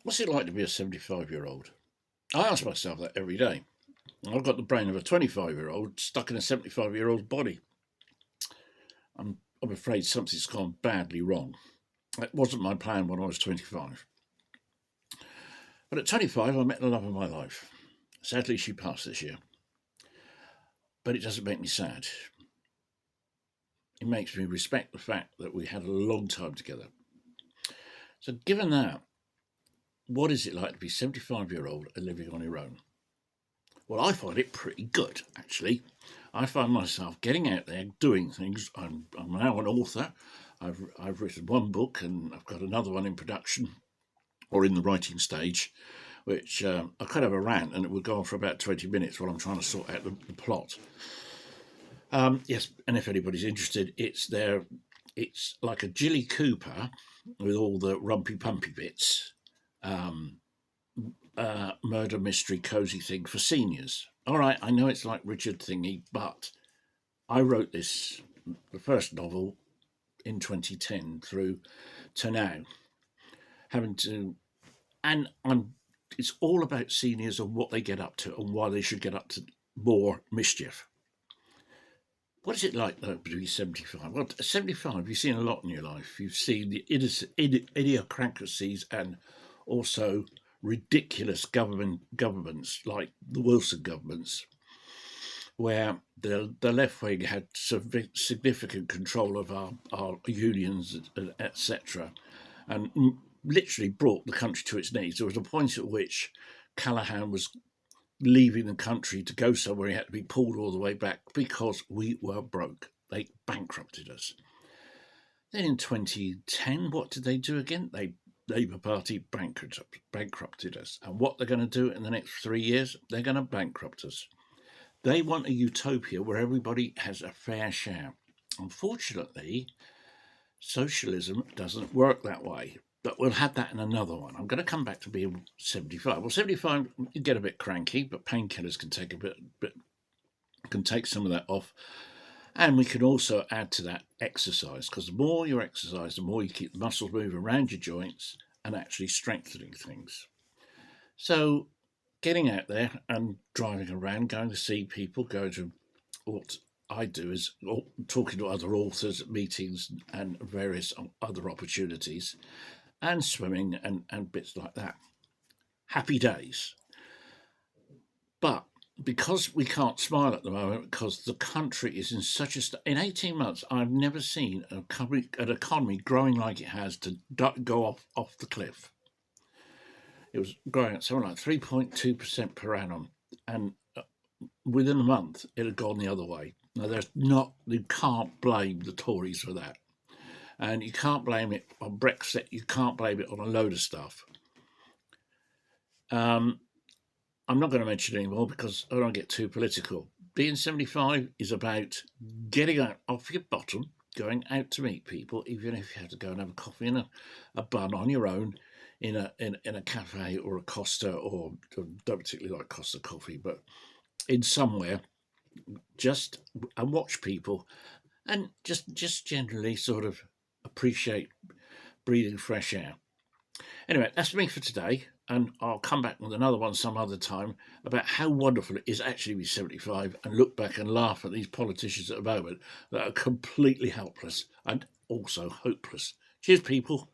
What's it like to be a 75-year-old? I ask myself that every day. I've got the brain of a 25-year-old stuck in a 75-year-old's body. I'm afraid something's gone badly wrong. That wasn't my plan when I was 25. But at 25, I met the love of my life. Sadly, she passed this year. But it doesn't make me sad. It makes me respect the fact that we had a long time together. So, given that, what is it like to be 75-year-old and living on your own? Well, I find it pretty good, actually. I find myself getting out there, doing things. I'm now an author. I've written one book and I've got another one in production or in the writing stage, which I could have a rant and it would go on for about 20 minutes while I'm trying to sort out the plot. Yes, and if anybody's interested, it's there. It's like a Jilly Cooper with all the rumpy pumpy bits. Um, Murder mystery cozy thing for seniors. All right, I know it's like Richard Thingy, but I wrote this, the first novel, in 2010 through to now, having to, and I'm. It's all about seniors and what they get up to and why they should get up to more mischief. What is it like though to be 75? Well, at 75, you've seen a lot in your life. You've seen the idiosyncrasies and also ridiculous governments like the Wilson governments, where the left wing had significant control of our unions, etc., and literally brought the country to its knees. There was a point at which Callaghan was leaving the country to go somewhere. He had to be pulled all the way back because we were broke. They bankrupted us. Then in 2010, what did they do again? They Labour Party bankrupted us. And what they're going to do in the next 3 years, they're going to bankrupt us. They want a utopia where everybody has a fair share. Unfortunately, socialism doesn't work that way. But we'll have that in another one. I'm going to come back to being 75. Well, 75, you get a bit cranky, but painkillers can take can take some of that off. And we can also add to that exercise, because the more you exercise, the more you keep the muscles moving around your joints and actually strengthening things. So, getting out there and driving around, going to see people, going to what I do is talking to other authors, meetings, and various other opportunities, and swimming and bits like that. Happy days. But because we can't smile at the moment, because the country is in such a in 18 months, I've never seen an economy growing like it has to go off the cliff. It was growing at something like 3.2% per annum, and within a month, it had gone the other way. Now, you can't blame the Tories for that. And you can't blame it on Brexit. You can't blame it on a load of stuff. Um, I'm not going to mention it anymore because I don't get too political. Being 75 is about getting out off your bottom, going out to meet people, even if you have to go and have a coffee and a bun on your own in a cafe or a Costa, or don't particularly like Costa coffee, but in somewhere, just and watch people and just generally sort of appreciate breathing fresh air. Anyway, that's me for today, and I'll come back with another one some other time about how wonderful it is actually to be 75 and look back and laugh at these politicians at the moment that are completely helpless and also hopeless. Cheers, people.